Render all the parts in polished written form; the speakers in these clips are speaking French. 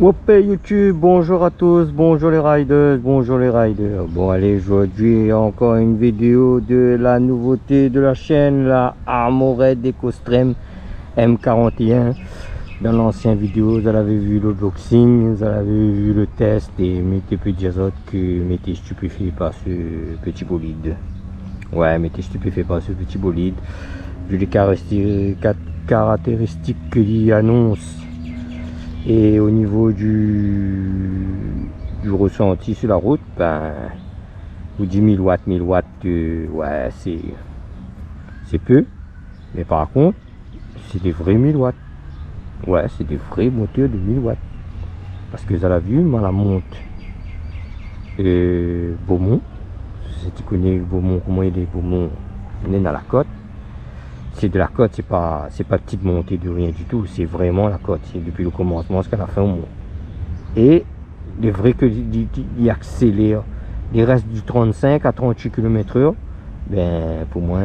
Whoop YouTube, bonjour à tous, bonjour les riders, bonjour les riders. Bon allez, aujourd'hui encore une vidéo de la nouveauté de la chaîne, la Armored EcoStrem M41. Dans l'ancienne vidéo, vous avez vu le boxing, vous avez vu le test et mettez peu d'azote que m'étais stupéfait par ce petit bolide. Ouais, m'étais stupéfait par ce petit bolide. Vu les caractéristiques qu'il annonce. Et au niveau du ressenti sur la route, ben, vous dit 1000 watts, ouais, c'est peu. Mais par contre, c'est des vrais 1000 watts. Ouais, c'est des vrais moteurs de 1000 watts. Parce que vous avez vu, moi, la monte Beaumont. Si tu connais Beaumont, comment il est Beaumont, on est dans la côte. C'est de la côte, c'est pas petite montée de rien du tout, c'est vraiment la côte, c'est depuis le commencement jusqu'à la fin au monde. Et les vrais que il accélère, il reste du 35 à 38 km/h, ben pour moi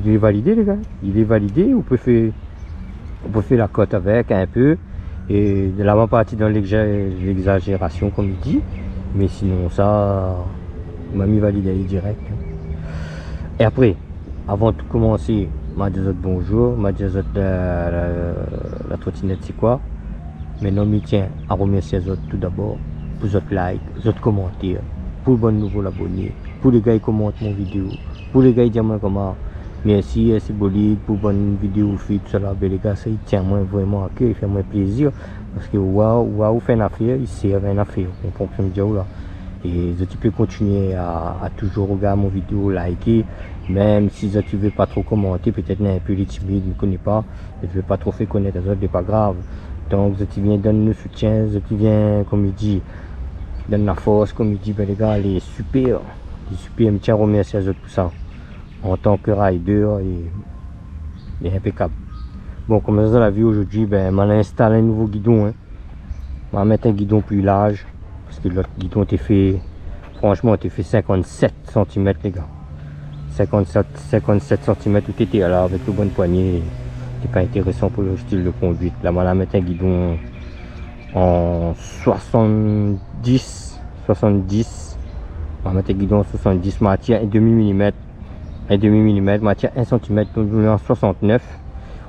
il est validé les gars, il est validé, on peut faire la côte avec un peu, et de l'avant-partie dans l'exagération comme il dit, mais sinon ça, il m'a mis validé direct. Et après, avant de commencer, m'a dit bonjour, m'a dit la trottinette c'est quoi. Maintenant, je tiens à remercier les autres tout d'abord pour votre like, votre commentaires, pour le bon nouveau abonné, pour les gars qui commentent mon vidéo, pour les gars qui disent moi comment. Merci, c'est bolide pour bonne vidéo, tout ça là, les gars, ça il tient moi vraiment à cœur, il fait moi plaisir parce que waouh, fait une affaire, il sert une affaire, on comprend ce que je dis là. Et tu peux continuer à toujours regarder mon vidéo, liker, même si tu ne veux pas trop commenter, peut-être un peu les timides, ne connais pas, tu ne veux pas trop faire connaître les autres, c'est pas grave. Donc tu viens donner le soutien, tu viens, comme il dit, donner la force, comme il dit, ben les gars, il est super, je tiens à remercier les autres pour ça. En tant que rider, il est impeccable. Bon, comme vous avez vu aujourd'hui, ben, je vais installer un nouveau guidon. Je vais mettre un guidon plus large. Parce que l'autre guidon était fait, franchement, était fait 57 cm les gars. 57 cm tout était là avec le bon poignet. C'était pas intéressant pour le style de conduite. Là, on va mettre un guidon en 70. On va mettre un guidon en 70, matière 1,5 mm. 1,5 mm, matière 1 cm, donc nous en 69.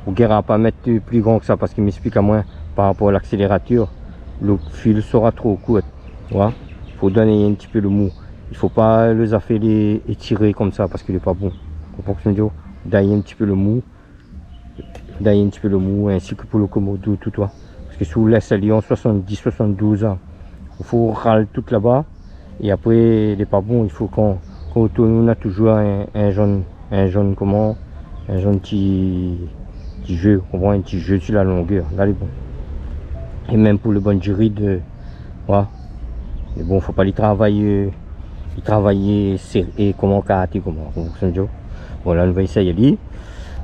Ou guère pas mettre plus grand que ça parce qu'il m'explique à moi par rapport à l'accélérateur. Le fil sera trop court. Voilà. Faut donner un petit peu le mou. Il faut pas les affaires étirer comme ça parce qu'il est pas bon. D'ailleurs un petit peu le mou. Ainsi que pour le Komodo tout toi. Parce que sous laisse Lyon 70-72 ans. Il faut râler tout là-bas. Et après il est pas bon. Il faut quand on tourne, on a toujours un jaune comment, un jaune petit jeu. On voit un petit jeu sur la longueur. Là il est bon. Et même pour le bon jury de voilà. Mais bon, faut pas les travailler et comment karaté, comment fonctionne. Bon, là, on va essayer aller.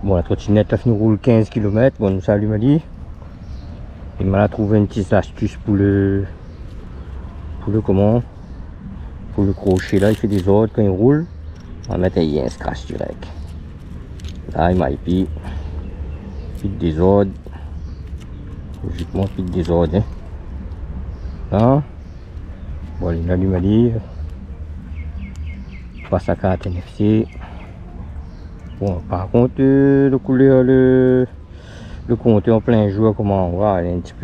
Bon, la trottinette, là, nous roule 15 km. Bon, nous salut, Mali. Il m'a trouvé une petite astuce pour le comment, pour le crochet. Là, il fait des ordres quand il roule. On va mettre un scratch direct. Là, il m'a épi. Pite des ordres. Logiquement, pite des ordres. Là. Bon, il allume à lire. Passe à carte NFC. Bon, par contre, le couleur, le compteur en plein jour, comment on voit, il est un petit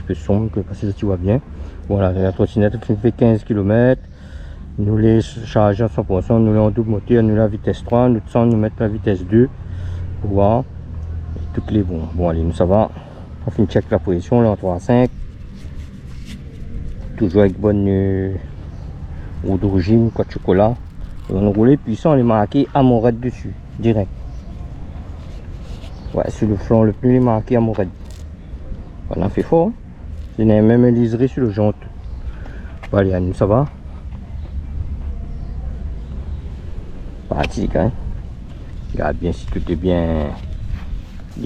peu sombre, parce que tu vois bien. Voilà, la trottinette fait 15 km. Nous les charger à 100%, nous les en double moteur, nous la vitesse 3, nous descendons, nous mettre la vitesse 2 pour voir. Toutes les bons. Bon, allez, nous ça va. On fait une check la position là en 3 à 5. Toujours avec bonne eau d'origine, quoi de chocolat. Et on roule puissant, on est marqué Armored dessus, direct. Ouais, sur le flanc le plus, il est marqué Armored. On a fait fort. Il y a même un liseré sur le jante. Bon, allez, nous ça va. Pratique, hein. Regarde bien si tout est bien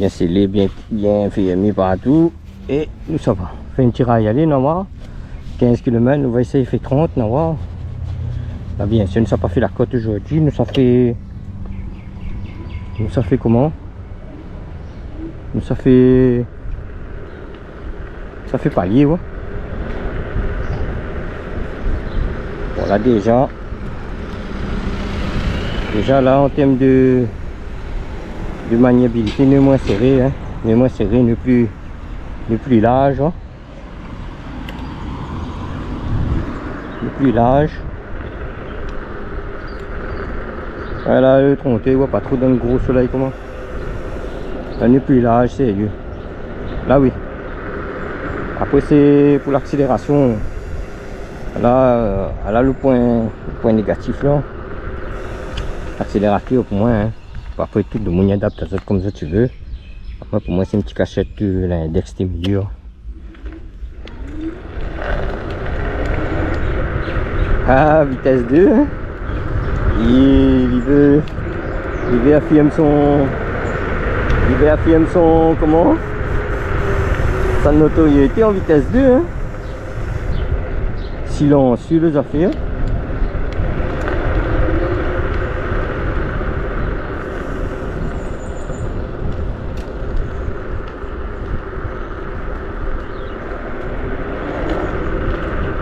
scellé, bien fermé partout. Et nous ça va. Fait un tir à y aller, non, 15 km, nous va essayer de faire 30, non, là, bien sûr, nous ça pas fait la côte aujourd'hui, nous ça fait comment? Donc ça fait palier, ouais. Bon là déjà là en termes de maniabilité, ne moins serré, hein, ne plus large, hein. Ne plus large. Voilà le tronté, ouais, pas trop dans le gros soleil comment. Là n'est plus large, c'est mieux. Là oui. Après c'est pour l'accélération. Là, le point négatif là. Accélérateur pour moi, hein. Après tout le monde adapte à ça comme ça tu veux. Après pour moi c'est une petite cachette de l'index des milieux. Ah, vitesse 2, hein. Il veut affirmer son comment, sa notoriété en vitesse 2, hein. Silencieux les affaires.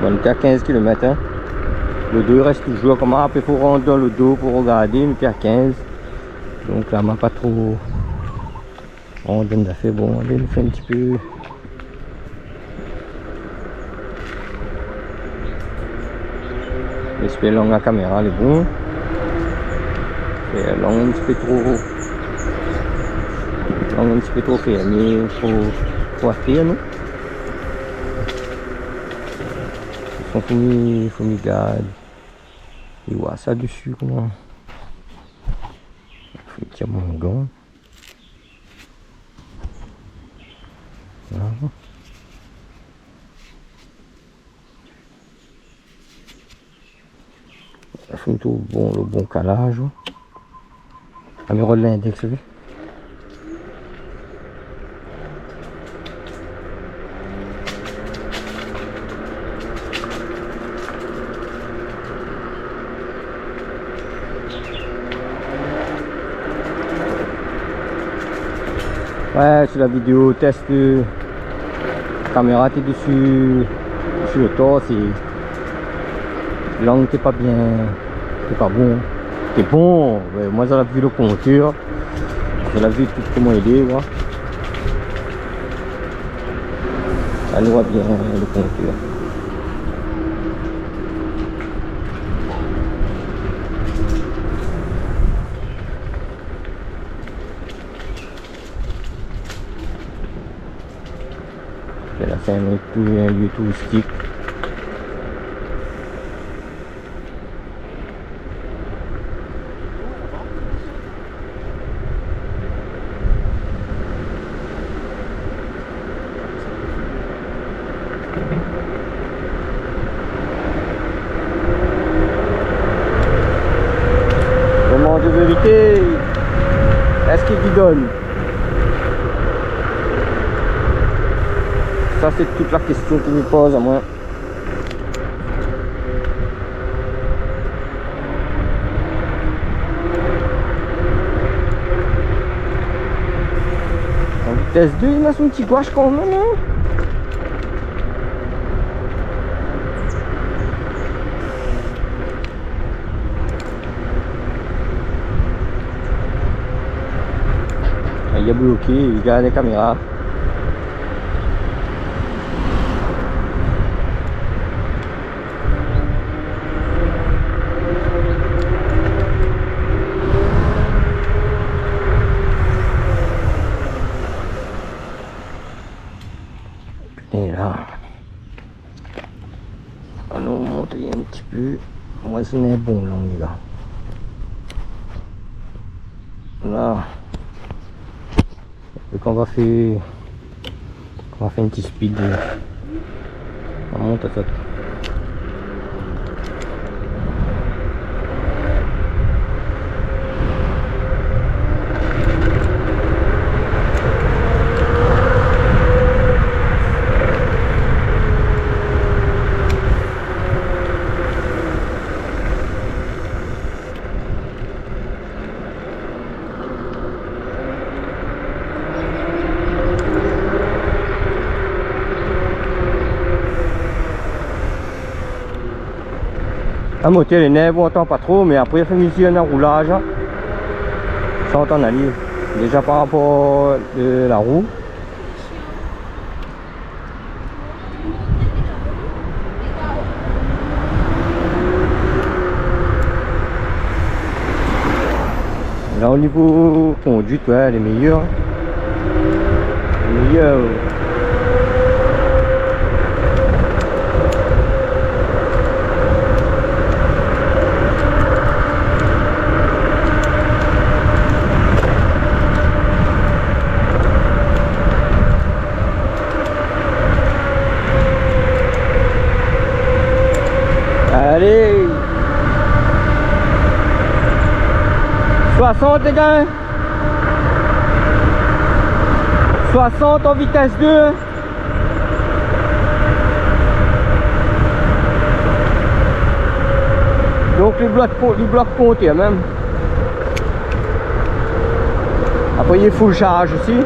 Bon, on était à 15 km, hein. Le dos reste toujours comme ça. Après il faut rentrer dans le dos pour regarder, on était à 15. Donc là, on pas trop. On donne d'affaires. Bon, allez, nous fait un petit peu. J'espère que la caméra elle est bon. C'est long un petit peu trop fermé, trop affaire, non? Faut me garder. Et voir ça dessus comment. Faut que mon gant. Voilà. Faut tout le bon calage. Caméra de l'index, vous voyez. Ouais, sur la vidéo test, la caméra t'es dessus sur le torse et l'angle t'es pas bien, t'es pas bon. T'es bon, ouais, moi j'ai vu le compteur, j'ai vu tout comment il est, voilà. Ça nous voit bien le compteur. Là c'est un lieu touristique. Moment de vérité, est-ce qu'il guidonne? Ça c'est toute la question qui me pose à moi. En vitesse 2, il a son petit gouache quand même, hein. Il a bloqué, il garde les caméras. Et là, allons monter un petit peu. Moi, ce n'est bon là, les gars. Là, et qu'on va faire un petit speed. On monte à ça. La moto elle est neuve, on entend pas trop, mais après il fait ici un roulage. Ça entend aller. Déjà par rapport à la roue. Là au niveau conduite, ouais, elle est meilleure. Meilleure. Allez, 60 les gars, 60 en vitesse 2. Donc les blocs comptés même. Après il est full charge aussi.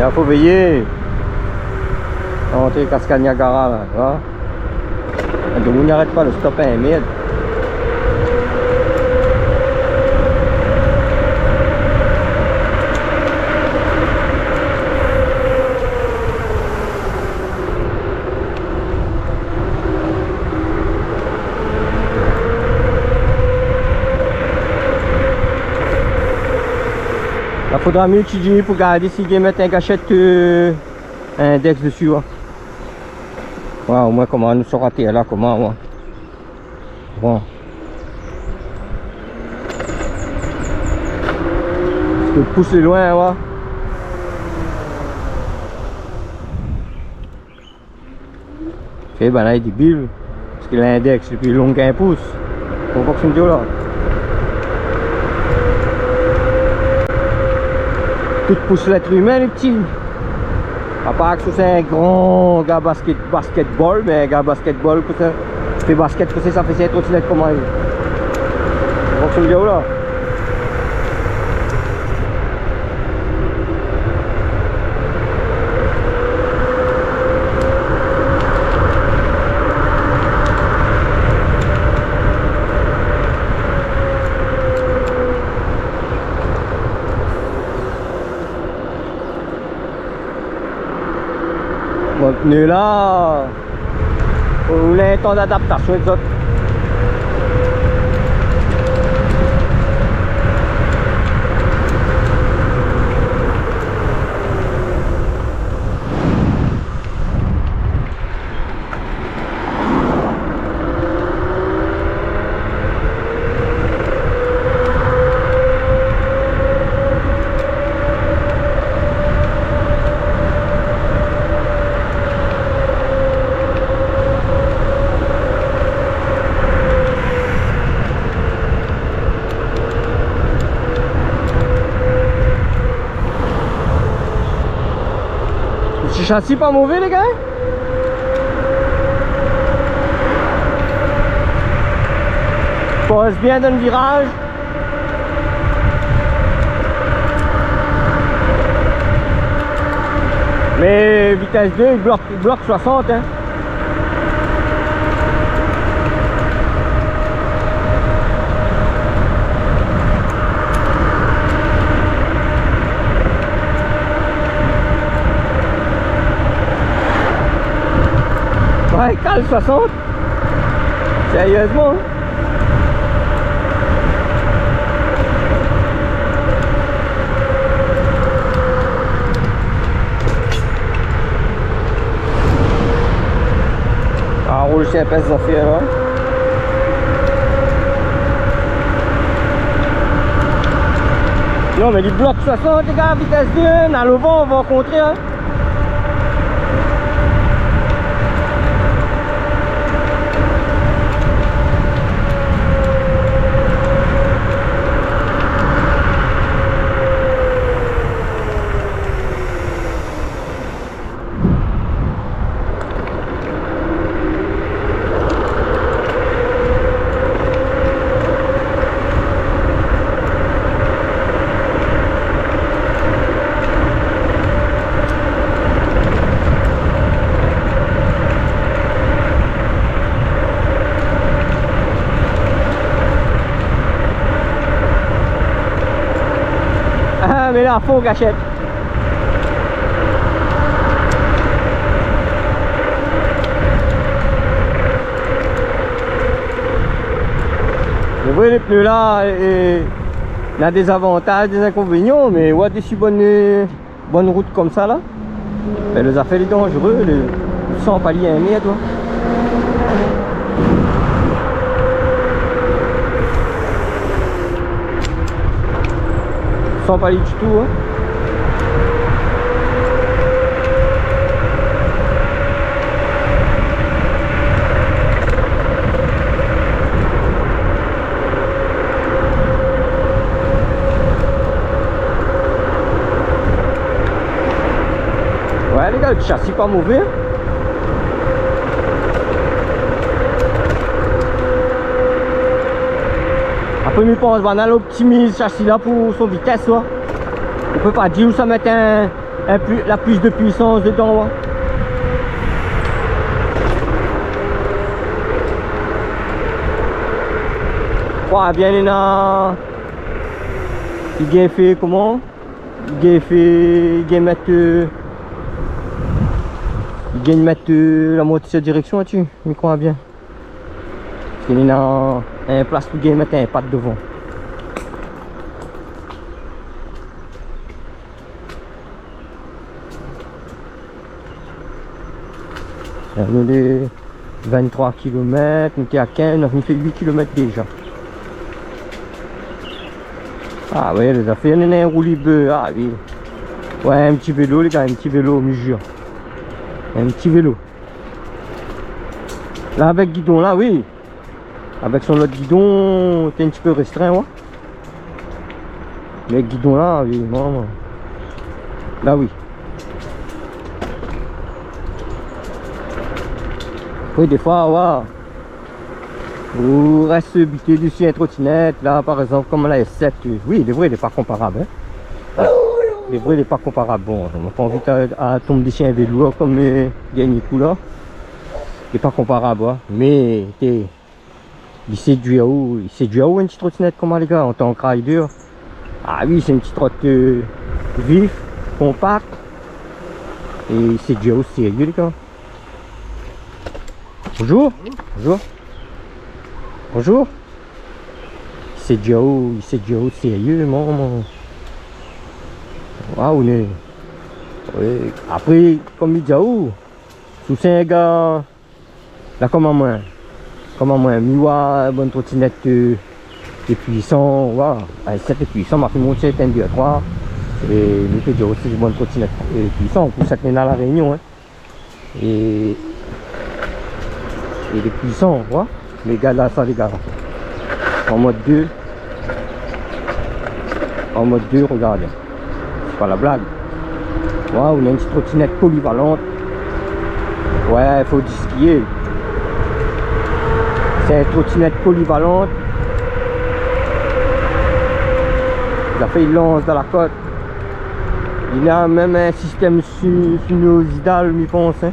Il faut veiller. Monter cascade Niagara là, tu vois. Donc on n'arrête pas le stop à 1 mètre. Il faudra mieux étudier pour garder si je mettre un gâchette index dessus. Ouais. Ouais, au moins comment nous sera raté là, comment. Ouais. Bon. Parce que pousser loin, ouais. Et ben là il est débile. Parce que l'index est plus long qu'un pouce. Pour voir que c'est là. Tout pousse l'être humain les petits. À part que c'est un grand gars basketball, mais un gars basketball que ça fait basket que ça fait 7 trottinettes comment il. Donc c'est vidéo là. Bon, pneu là, on a un temps d'adaptation et autres. Le châssis pas mauvais les gars. Pose bien dans le virage. Mais vitesse 2 il bloque 60 hein. Ouais, cale 60. Sérieusement. Ah, roule chez épaisse ça fait là. Non mais il bloque 60 les gars, vitesse 2, dans le vent on va rencontrer hein. est là à fond, gâchette. C'est vrai, les pneus là, il y a des avantages, des inconvénients, mais ouais, des si bonnes routes comme ça là, ben, les affaires les dangereux, les 100 paliers à 1 mètre. Toi. Sans paliers du tout. Hein. Ouais les gars, le châssis pas mauvais. Après je pense, on optimise le châssis là pour son vitesse. Ouais. On peut pas dire où ça met la plus de puissance dedans. Ouais. Ouais, bien il a... Il a fait comment? Il a mettre la moitié de direction tu me crois bien. Parce qu'il y a un place pour mettre un pas devant. On est 23 km, on était à 15, on fait 8 km déjà. Ah ouais, les affaires, on a un roulis bœuf, ah oui. Ouais, un petit vélo les gars, un petit vélo, je jure. Un petit vélo. Là avec guidon là, oui. Avec son autre guidon, t'es un petit peu restreint, ouais. Mais avec guidon là, oui, non. Là oui. Oui, des fois, ouais. Vous restez buté dessus un trottinette, là par exemple, comme la S7. Oui, les vrais, il n'est pas comparable. Hein. Les vrais, il n'est pas comparable. Bon, on n'a pas envie de tomber dessus un vélo comme gagner coup là. Il n'est pas comparable, hein. Mais il séduit à où une petite trottinette comment les gars, en tant que rider. Ah oui, c'est une petite trotte vif, compact. Et il séduit à où sérieux les gars. Bonjour. Bonjour. Bonjour. C'est Joe sérieux, mon. Waouh, oui. Après, comme il dit, sous 5 gars, là, comment moi, bonne trottinette de puissant, waouh, cette puissant, m'a fait monter 1, 2, 3. Et nous fait dire aussi bonne trottinette puissant, pour cette à la Réunion, hein. Et les puissants, voilà. Les gars là, ça les gars. En mode 2. En mode 2, regardez. C'est pas la blague. Waouh, on a une petite trottinette polyvalente. Ouais, il faut dire ce qui est. C'est une trottinette polyvalente. Ça fait il lance dans la côte. Il a même un système sinusoïdal, je pense. Hein.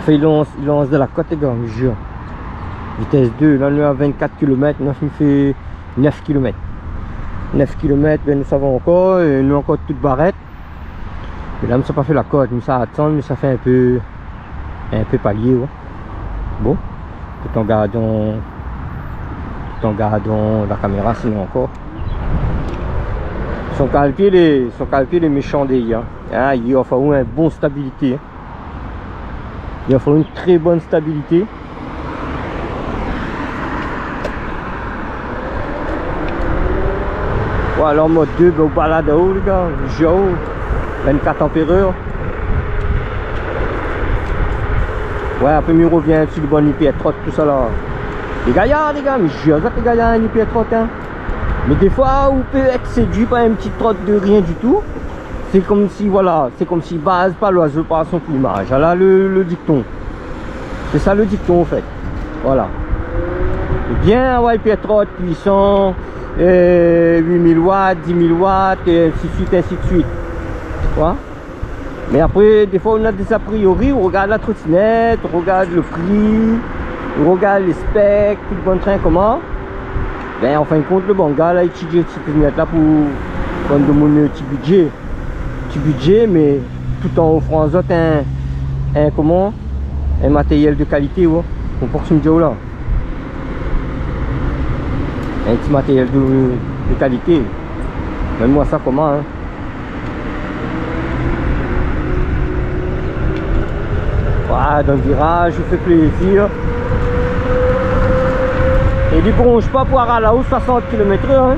Il lance de la côte les gars, je jure. Vitesse 2, là on est à 24 km, il fait 9 km. 9 km, ben nous savons encore, et nous encore toute barrette. Mais là, ça n'a pas fait la côte, mais ça attend, mais ça fait un peu palier. Ouais. Bon, tout en gardant la caméra, sinon encore. Son calpier les méchants des gars. Hein, il a fallu une bonne stabilité. Hein. Il a fallu une très bonne stabilité. Voilà, en mode 2, ben, au balade à haut les gars, j'ai 24 températures. Ouais, après il revient sur le bon IP30, tout ça là. Les gaillards les gars, mais je sais que les gaillards un IP30 hein. Mais des fois, on peut être séduit par une petite trotte de rien du tout. C'est comme si, voilà, c'est comme si base pas l'oiseau par son plumage. Voilà le dicton. C'est ça le dicton en fait. Voilà. Bien, ouais, IP30 puissant. 8000 watts, 10 000 watts, et ainsi de suite, ainsi de suite. Voilà. Mais après, des fois, on a des a priori, on regarde la trottinette, on regarde le prix, on regarde les specs, tout le bon train, comment. Ben, en fin de compte, le bon gars, là, il tire cette trottinette là Comme de mon petit budget, mais tout en offrant aux autres un matériel de qualité, ouais. Pour ce me là. Un petit matériel de qualité. Même moi ça comment hein. Voilà, dans le virage, je fais plaisir. Et il bronche pas pour aller là-haut 60 km/h hein.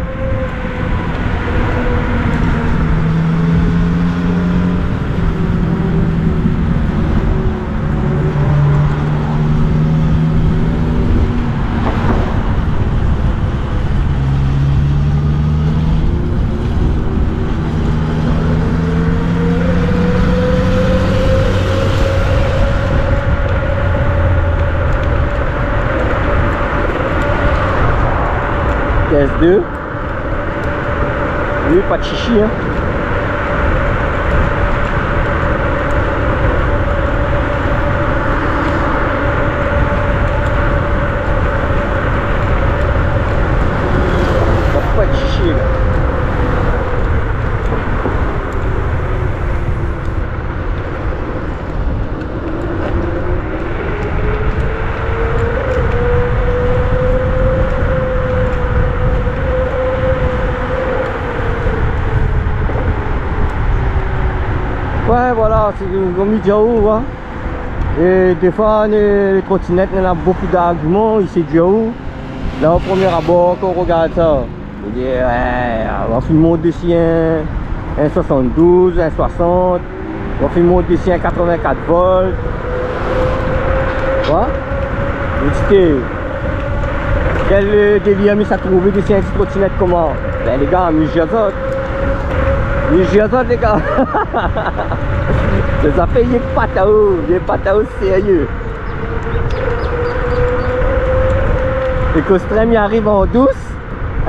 S2. Oui, pas de chichi hein. Pas de chichi là. Ouais, voilà, c'est comme il dit où, hein. Et des fois, les trottinettes, n'ont beaucoup d'arguments, il sait dire où. Là, au premier abord, quand on regarde ça, il dit, ouais, on va faire monter dessus un 72, un 60, on va faire monter dessus un 84 volts. Ouais. Et tu quel délire, mais ça trouvé dessus un petit trottinette comment? Ben, les gars, mais j'ai ça les gars. Ça fait des pataos sérieux. Et que Strem il arrive en douce,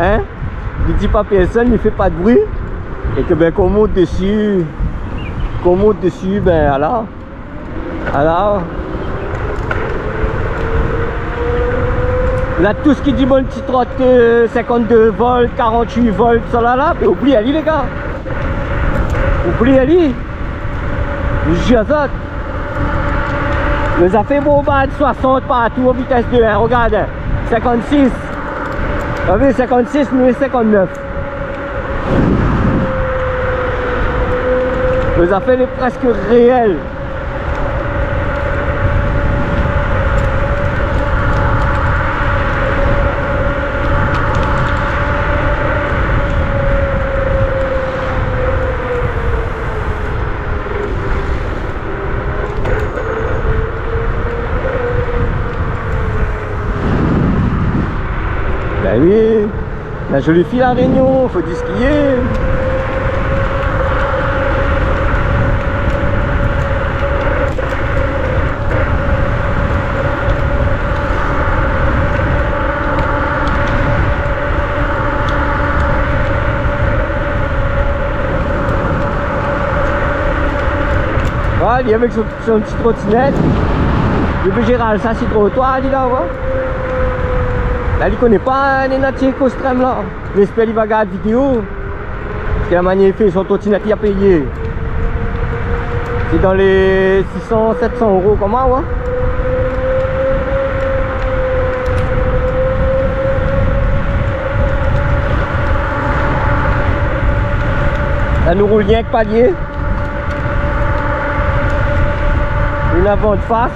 hein, il dit pas personne, il fait pas de bruit. Et que ben qu'on monte dessus, ben alors. Là tout ce qui dit bon petit trotte 52 volts, 48 volts, ça là, ben oublie allez les gars. Oublie allez. Je ça. Mais a fait bon bas de 60 partout en vitesse de 1, regarde. 56. Vous avez 56, nous 59. Mais a fait les presque réels. Ben oui, la jolie fille à Réunion, faut dire ce qu'il y est. Voilà, il est avec son petit trottinette. Le Gérald, ça c'est trop toi, dis là, ouais. Là, il connaît pas les natiers Costrem là. J'espère qu'il va regarder la vidéo. Parce que la manière fait son trottinette, il a payé. C'est dans les 600-700 euros, comment, ouais. Là, nous roule rien que palier. Une avant de face.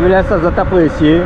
Famille, ça doit apprécier.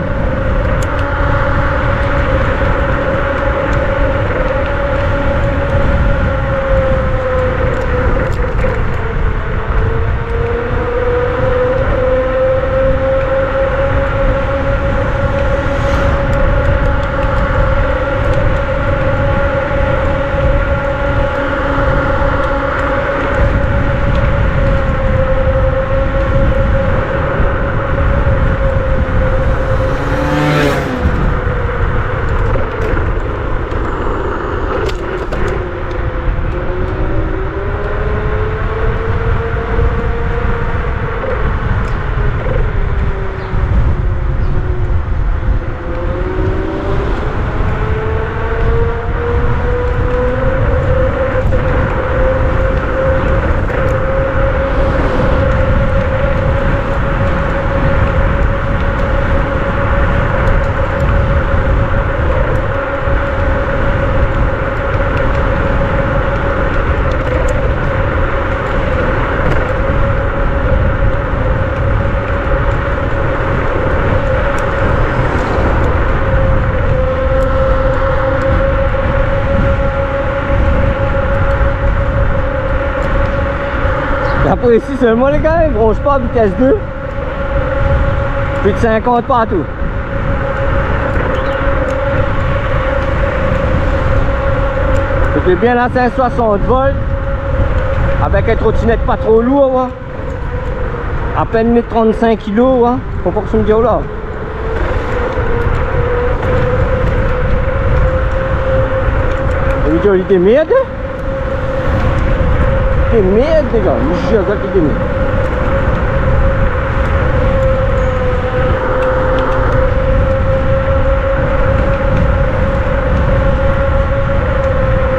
Après ici seulement les gars, ils ne branchent pas à vitesse 2. Plus de 50 partout. C'était bien la 560 volts. Avec un trottinette pas trop lourd. Ouais. À peine 35 kg. Ouais. Faut pas que ça me dise là. Il était merde. Det är med det går, nu kör jag lite mer.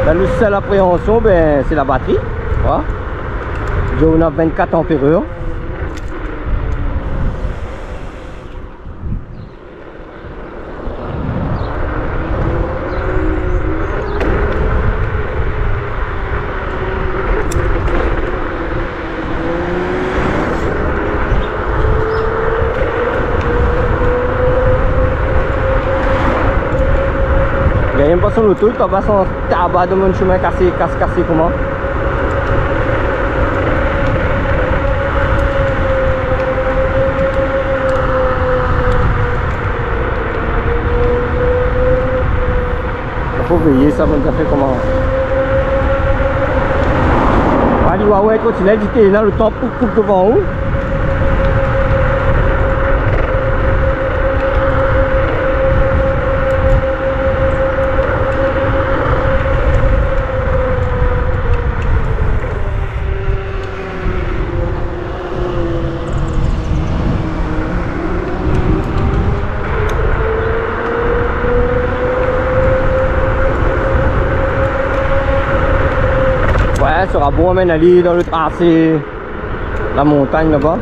La seule appréhension, ben, c'est la batterie. Voilà. On a 24 ampères. Il y a une personne autour, tu vas son tabac de mon chemin cassé comment. Il faut veiller, ça va faire comment. Allez, ouais, continue à dire là le temps pour devant où. Ouais, ça sera bon même aller dans le tracé, la montagne là-bas.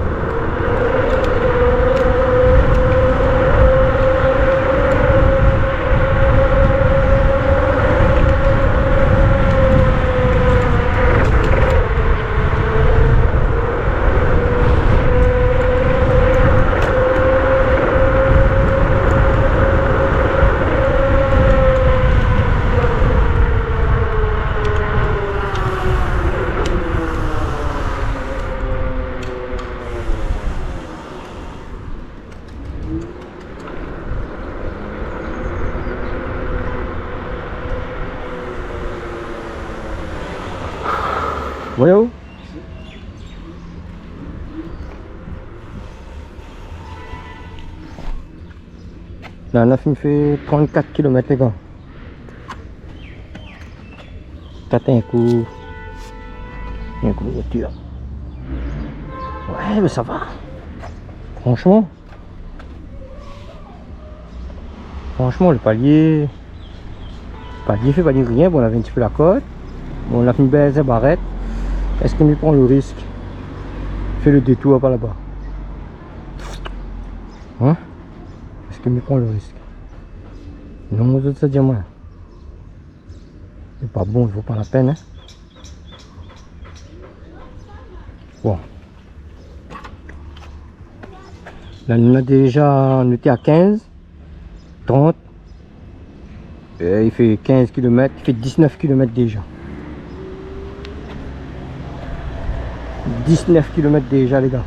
Voyons. Là, on a fait 34 km les gars. T'as un coup de voiture. Ouais, mais ça va. Franchement, le palier fait pas dire rien. Bon, on avait un petit peu la côte. Bon, on a fait une belle barrette. Est-ce qu'on lui prend le risque? Fait le détour par là-bas. Hein? Est-ce qu'on lui prend le risque? Non, moi, ça dit moi. C'est pas bon, il vaut pas la peine. Hein? Bon. Là, on a déjà, on était à 15, 30. Et il fait 15 km, il fait 19 km déjà. 19 km déjà, les gars.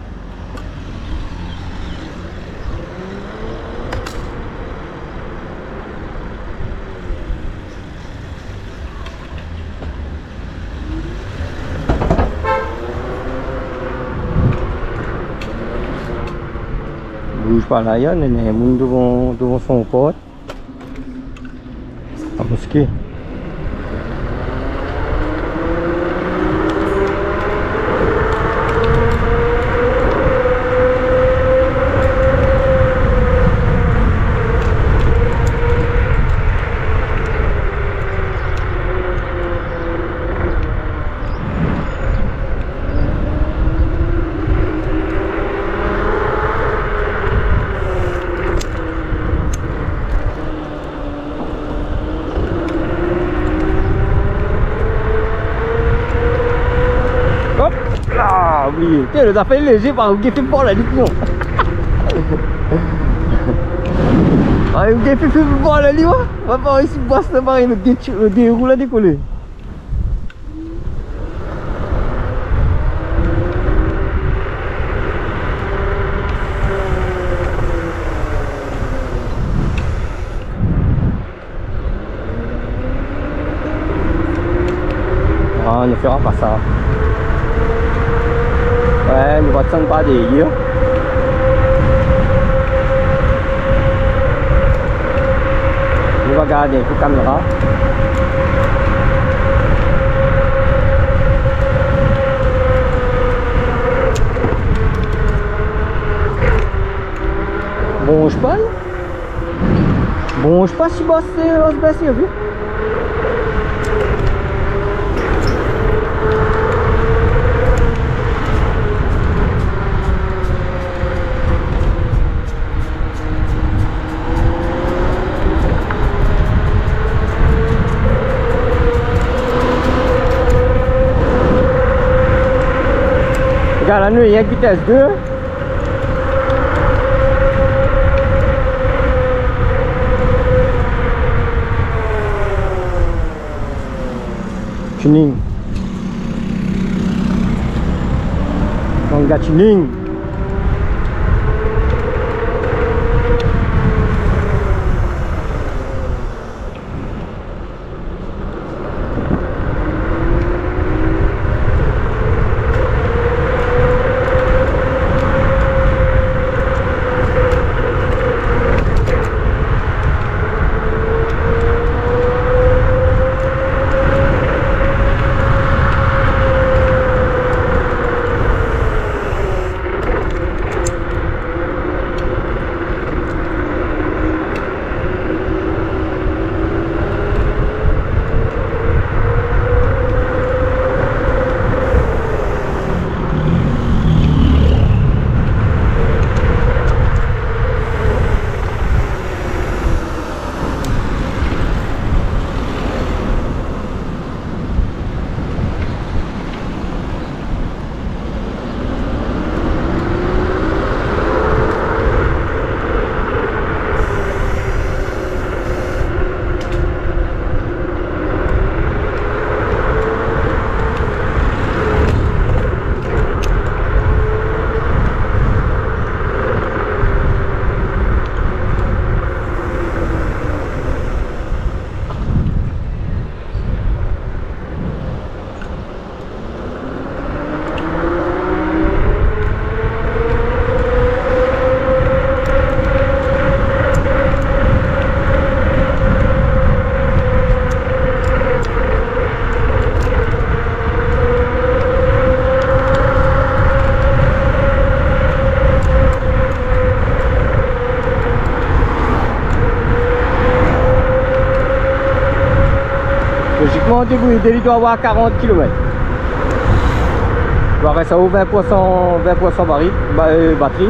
Bouge pas là, il y a des gens devant son pote. À mosquée. Ah oui, tiens, le fait léger par où il fait fort là, du coup. Ah, il fait fort là, lui, on va pas ici, bosse là, pareil, le déroule à décoller. Ah, on ne fera pas ça. Ouais, nous va pas d'ailleurs. Nous va garder la caméra. Bon, je parle. Bon, je passe si bosse, on se baisse, vu. Regarde la nuit, il y a une vitesse 2. Tuning. Manga tuning. Logiquement, il doit avoir 40 km. Il doit rester au 20% batterie.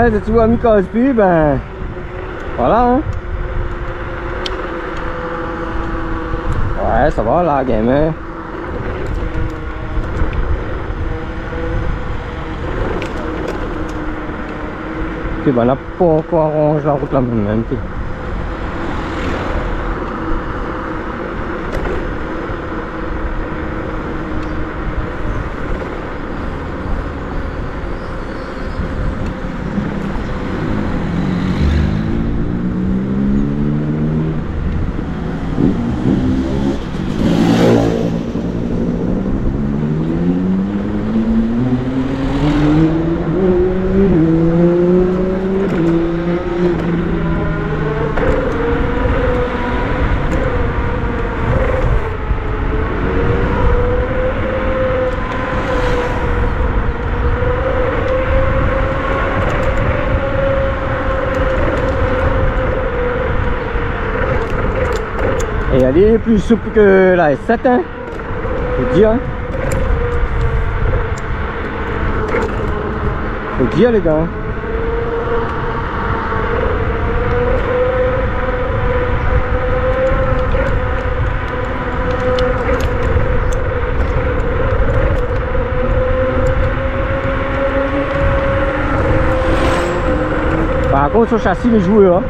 Ouais, si tu vois mi casse plus, ben voilà hein. Ouais, ça va là, gamin. Ok, ben on n'a pas encore arrangé la route là même. Et elle est plus souple que la S7 hein, faut dire. Faut dire les gars. Par contre sur le châssis les joueurs hein.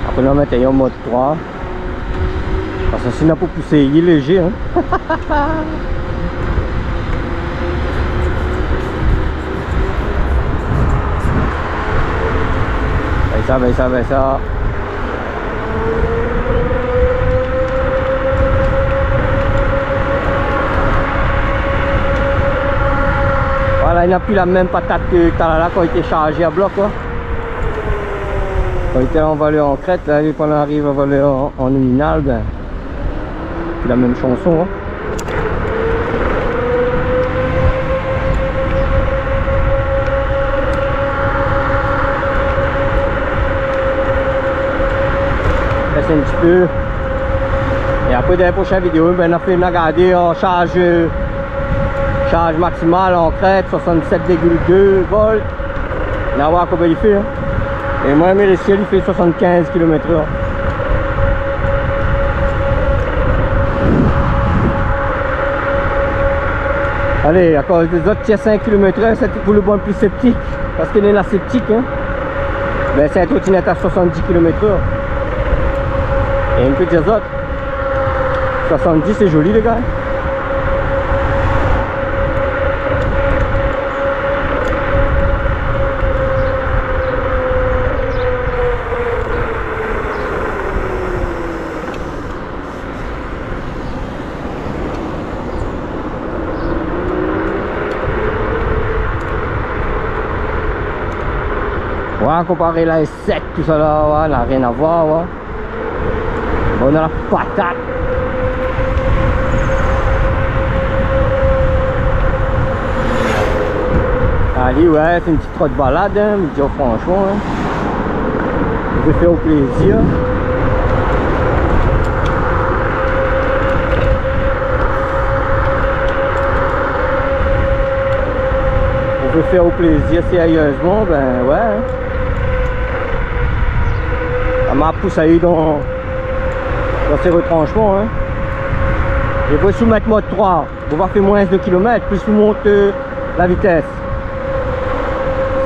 Après on va mettre en mode 3. Parce que sinon pour pousser il est léger hein. Ben ça. Voilà, il n'a plus la même patate que là quand il était chargé à bloc quoi. Quand il était en valeur en crête, là quand on arrive en valeur en nominal, ben c'est la même chanson hein. Un petit peu et après dans les prochaines vidéos ben, on a fait regarder en charge maximale en crête 67,2 volts on va voir combien il fait hein. Et moi mais le ciel il fait 75 km/h. Allez, à cause des autres tiers 5 km/h c'était pour le bon plus sceptique parce qu'il est là sceptique hein. Ben c'est un trottinette à 70 km/h. Et une petite autres 70 c'est joli les gars. Ouais, comparer la S7 tout ça là, ouais, n'a rien à voir ouais. Bon, on a la patate. Allez, ouais, c'est une petite trotte balade, hein, mais dire franchement. Hein. Je vais faire au plaisir. On veut faire au plaisir sérieusement, ben ouais. Elle m'a poussé dans ces retranchements. Hein. Je vais soumettre mode 3 pour voir faire moins de kilomètres, plus on monte la vitesse.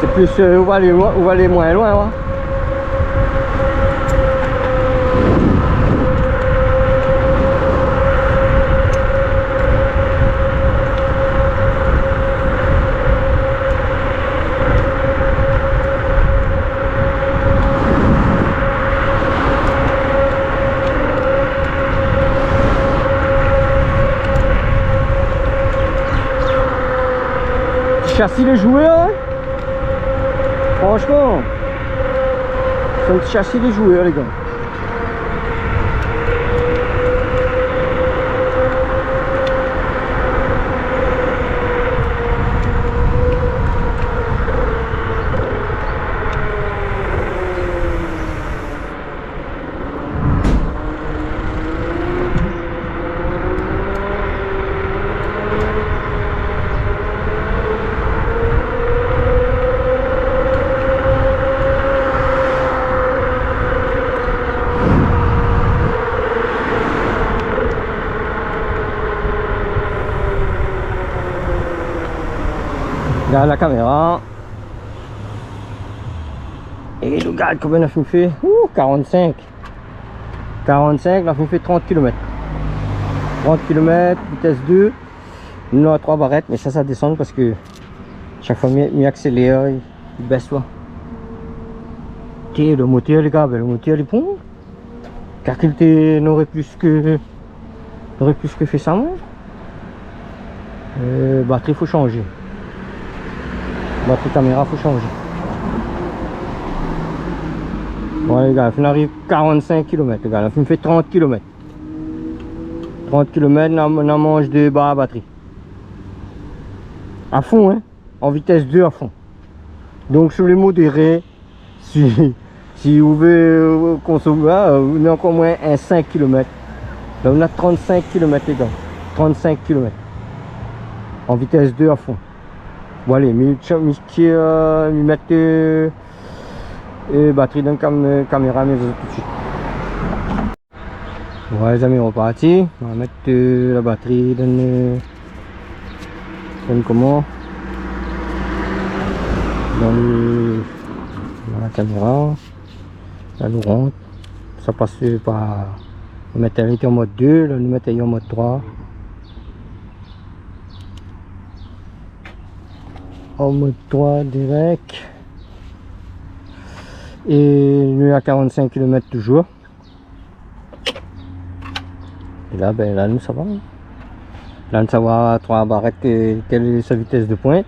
C'est plus où va aller moins loin. Ouais. Châssis les joueurs hein. Franchement c'est un petit châssis les joueurs les gars. Regarde la caméra. Et regarde combien on a fait. 45. 45, on a fait 30 km. 30 km, vitesse 2. Nous on a 3 barrettes, mais ça descend parce que chaque fois mieux accélère, il baisse toi. Le moteur les gars, le moteur il est bon. Car qu'il n'aurait plus que fait ça moi. Batterie faut changer. Batterie caméra faut changer. Bon les gars, on arrive 45 km les gars, on fait 30 km. 30 km, on mange 2 barres à batterie. À fond hein, en vitesse 2 à fond. Donc sur les modérés, si vous voulez consommer, on a encore moins un 5 km. Là on a 35 km les gars. 35 km. En vitesse 2 à fond. Bon allez, mettre batterie dans la caméra mais tout de suite. Bon les amis, on est reparti. On va mettre la batterie dans comment dans la caméra. Là nous rentre. Ça passe par. On mettait en mode 2, là nous mettons en mode 3. En mode 3 direct. Et nous à 45 km toujours. Et là ben là nous ça va. Là nous savoir à 3 barrettes quelle est sa vitesse de pointe.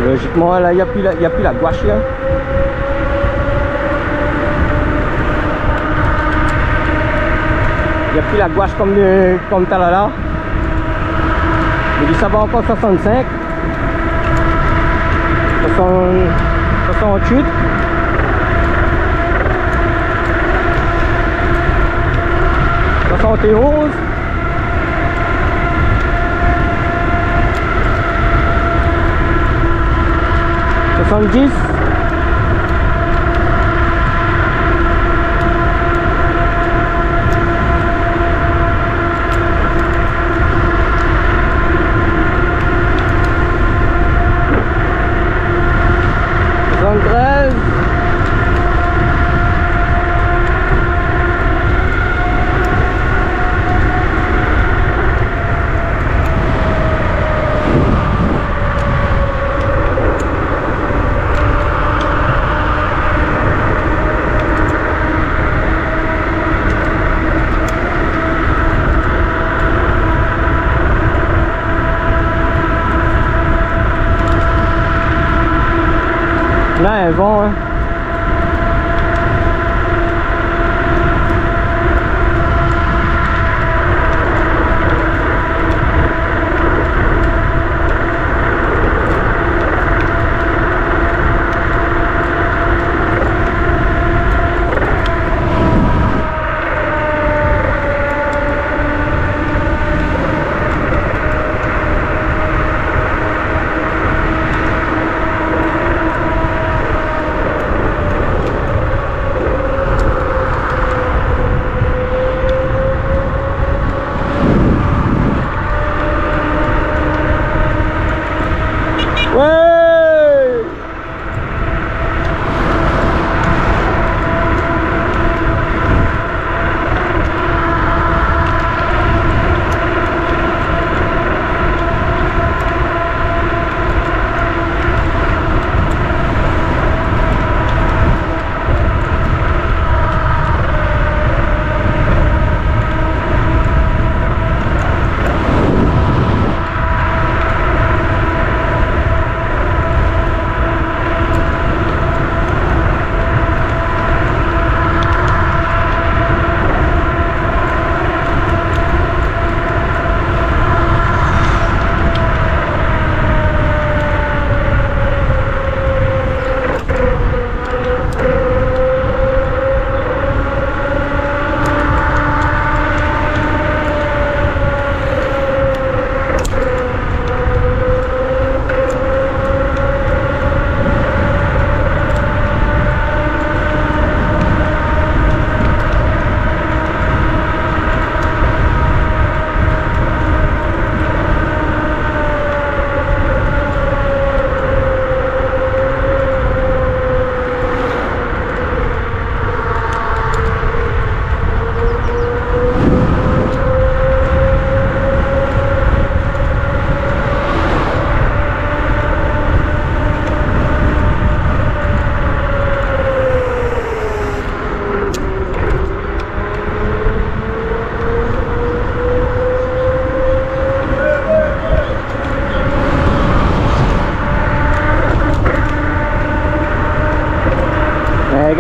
Logiquement là il n'y a plus la gouache là. Il n'y a plus la gouache comme t'as là. Mais ça va encore 65. 68. 71. 70. 73. Là, elles vont. Hein.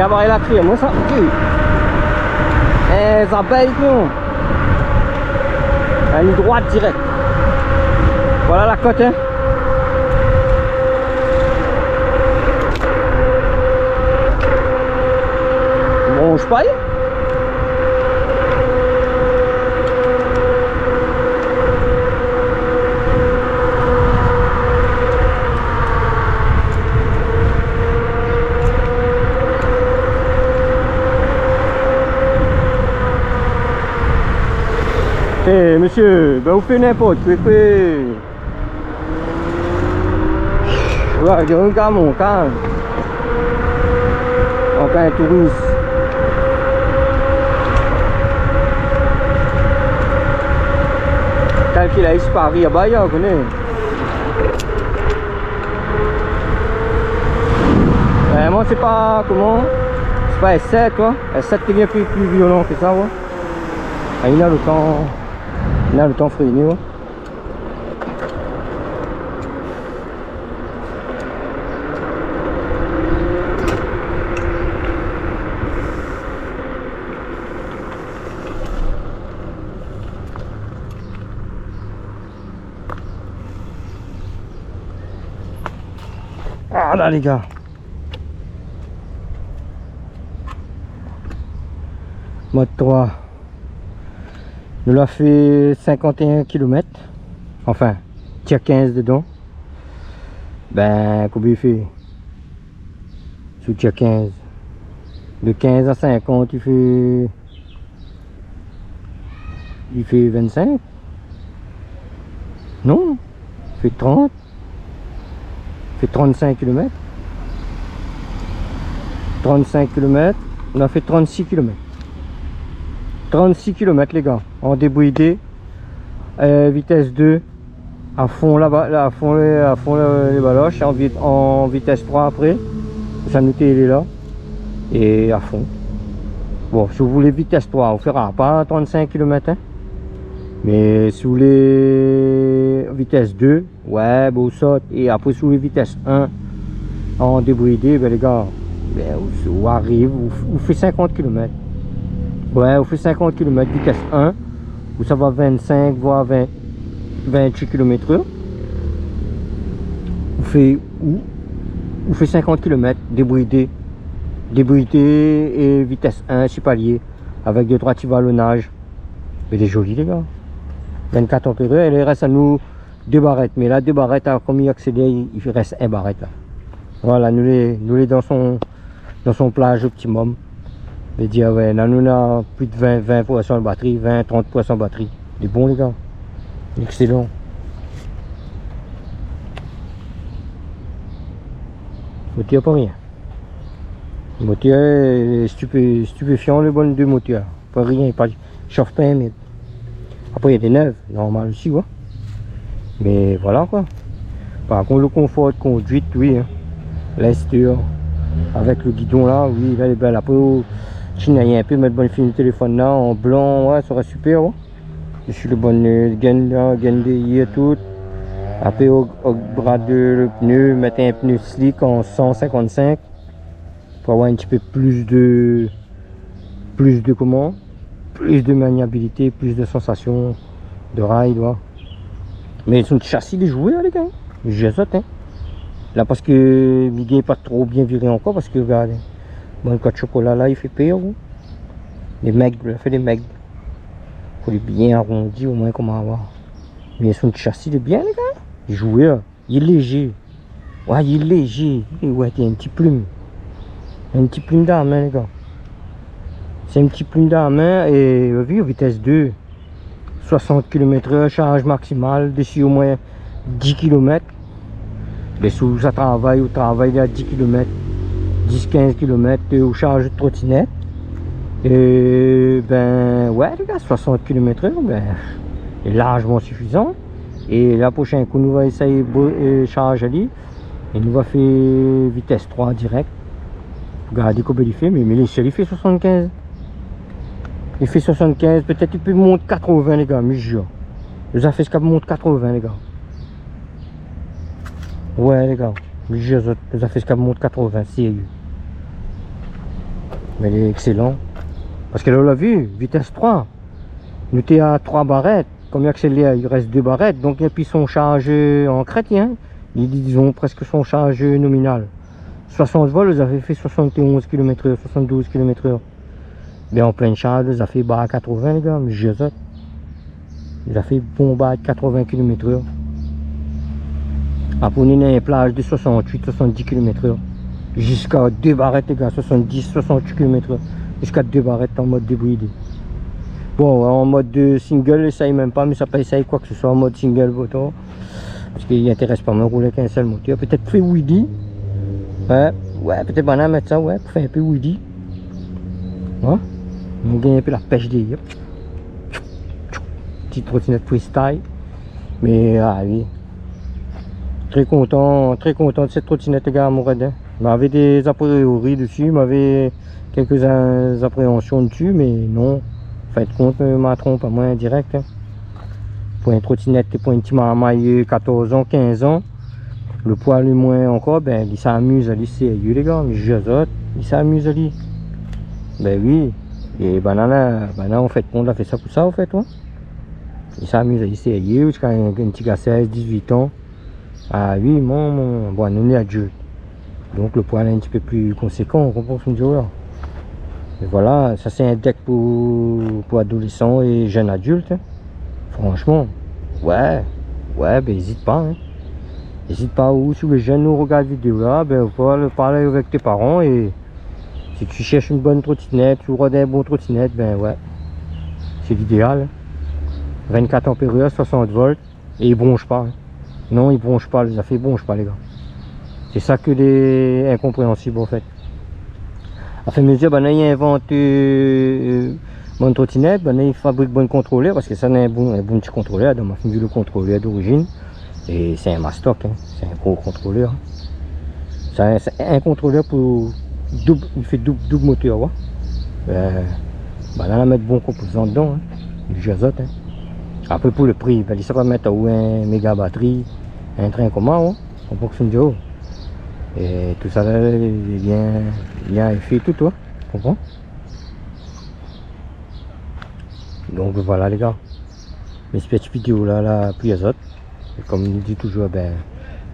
gabarit la criée, moi ça. Eh, ça paye non. Une droite directe. Voilà la côte, hein. Bon, je paye. Eh monsieur, ben vous faites n'importe quoi. Ouais, j'ai un gars mon calme. Encore un touriste. Tel qu'il a disparu à Bayard, vous connaissez. Moi c'est pas comment. C'est pas S7 quoi. S7 qui vient plus violent que ça, ouais. Il a le temps. Il a le temps freiné, ouais. Ah là les gars. Mode 3. Nous l'a fait 51 km. Enfin, tiers 15 dedans. Ben, combien il fait? Sous tiers 15. De 15 à 50, il fait 25. Non, il fait 30. Il fait 35 km. 35 km. On a fait 36 km. 36 km les gars, en débridé, vitesse 2, à fond là-bas, à fond les baloches, en vitesse 3 après, ça nous il est là, et à fond. Bon, si vous voulez vitesse 3, on fera pas 35 km, hein. Mais sous les vitesse 2, ouais, bon, saute, et après sous les vitesse 1, en débridé, ben les gars, ben, vous arrive, vous fait 50 km. Ouais, on fait 50 km vitesse 1, où ça va 25 voire 28 km/h. On fait 50 km débridé et vitesse 1 palier avec 2-3 petits vallonnages. Mais il est joli les gars. 24 températures, et il reste à nous 2 barrettes. Mais là 2 barrettes, alors, comme il accélère, il reste 1 barrette là. Voilà, nous les dans son plage optimum. Je dis, ouais, là, nous avons plus de 20% de batterie, 20-30% de batterie. Il est bon, les gars. Excellent. Le moteur, pas rien. Le moteur est stupéfiant, le bon de moteur. Pas rien, il chauffe pas un mètre. Après, il y a des neuves, normal aussi, ouais. Mais voilà, quoi. Par contre, le confort de conduite, oui. Hein. L'esture, avec le guidon là, oui, là, il est belle. Après, je n'ai un peu mettre bonne film de téléphone là en blanc, ouais, ça serait super. Ouais. Je suis le bon gain là, gain de tout. Après au bras de le pneu, mettre un pneu slick en 155 pour avoir un petit peu plus de comment, plus de maniabilité, plus de sensation de ride. Ouais. Mais ils sont de châssis des jouets les gars. J'ai ça, hein. Là parce que Miguel n'est pas trop bien viré encore parce que regardez. Bon, le code chocolat là, il fait pire. Les maigres, il fait des maigres. Il faut les bien arrondis au moins comment avoir. Mais ils sont de châssis de bien les gars. Il jouait, il est léger. Ouais, il est léger. Et ouais, il y a une petite plume. Une petite plume dans la main les gars. C'est une petite plume dans la main et vu vitesse 2. 60 km/h, charge maximale, dessus au moins 10 km. Mais sous ça travaille, au travail à 10 km. 10-15 km au charge de trottinette. Et ben ouais les gars, 60 km/h, ben est largement suffisant. Et la prochaine coup nous va essayer de charge à lui. Et nous va faire vitesse 3 direct. Regardez comment il fait, mais il fait 75. Il fait 75, peut-être il peut monter 80 les gars, mais je jure. Il a fait ce qu'il monte 80 les gars. Ouais les gars, mais je jure, il a fait ce qu'il monte 80, sérieux. Mais il est excellent. Parce que là, on l'a vu, vitesse 3. Nous étions à 3 barrettes. Comme il accélère, il reste 2 barrettes. Donc, et puis son charge en chrétien, ils ont presque son charge nominal. 60 volts, ils avaient fait 71 km/h, 72 km/h. Mais en pleine charge, ils ont fait bas à 80, les gars. Mais je sais. Ils ont fait bon bas à 80 km/h. Après, on est à une plage de 68-70 km/h. Jusqu'à 2 barrettes, les gars, 70-68 km/h. Jusqu'à 2 barrettes en mode débridé. Bon, en mode single, ça y même pas, mais ça peut essayer quoi que ce soit en mode single moteur. Parce qu'il n'intéresse pas me rouler qu'un seul moteur. Peut-être fait Weedy. Ouais, peut-être banane mettre ça, ouais, pour faire un peu Weedy. Ouais. On gagne un peu la pêche des yeux. Petite trottinette freestyle. Mais ah oui. Très content de cette trottinette, les gars, à Mourad. Il m'avait des a priori dessus, il m'avait quelques appréhensions dessus, mais non. Faites compte, ma trompe à moi indirect. Hein. Pour une trottinette et pour un petit maille 14 ans, 15 ans, le poids le moins encore, ben il s'amuse à lui sérieux, les gars, mais je zote, il s'amuse à lui. Ben oui, et banana, on fait compte, on a fait ça pour ça, en fait, ouais. Il s'amuse à lui sérieux, jusqu'à un petit gars 16, 18 ans. Ah oui, bon, nous est adulte. Donc le poids est un petit peu plus conséquent, on comprend ce que je veux dire. Et voilà, ça c'est un deck pour adolescents et jeunes adultes. Franchement, ouais, ben n'hésite pas. Hein. N'hésite pas où, si les jeunes nous regardent vidéo là, ben va parler avec tes parents et si tu cherches une bonne trottinette, tu auras un bon trottinette, ben ouais, c'est l'idéal. 24 ampères, 60 volts et il bronche pas. Hein. Non, il bronche pas, les affaires bronchent pas les gars. C'est ça que les incompréhensibles en fait. Après mesure, ben il invente bonne trottinette, ben il fabrique bon contrôleur parce que ça n'est un bon petit contrôleur. Donc on a vu le contrôleur d'origine et c'est un Mastoc, hein. C'est un gros contrôleur. C'est un contrôleur pour double, il fait double moteur, ouais. Ben là on va mettre bon composant dedans, hein. Du azote. Hein. Après pour le prix, ben, il ça va mettre un méga batterie, un train commun, hein, en fonction de haut. Et tout ça là, il y a un effet tout, toi, comprends? Donc voilà les gars, mes petites vidéos là, plus azote. Et comme je dis toujours, ben,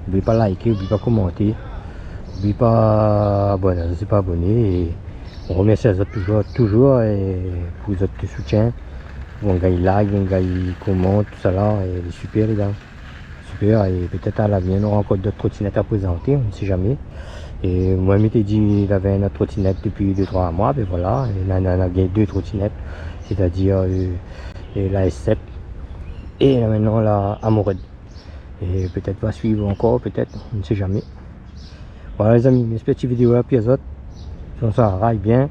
n'oubliez pas de liker, n'oubliez pas de commenter, n'oubliez pas abonner, c'est pas abonné. Et on remercie Azote toujours et pour votre soutien. Bon gars il like, bon gars il commente, tout ça là, et il est super les gars. Super, et peut-être à l'avenir on aura encore d'autres trottinettes à présenter, on ne sait jamais. Et moi je m'étais dit il avait une autre trottinette depuis 2-3 mois, ben voilà, il en a gagné 2 trottinettes, c'est-à-dire la S7 et là, maintenant la Amored. Et peut-être va suivre encore, peut-être, on ne sait jamais. Voilà les amis, mes petites vidéos là, puis Azote, ça raille bien,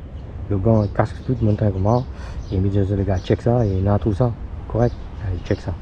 le gant casque tout, monte un comment, et mes les gars check ça et il a tout ça, correct, allez check ça.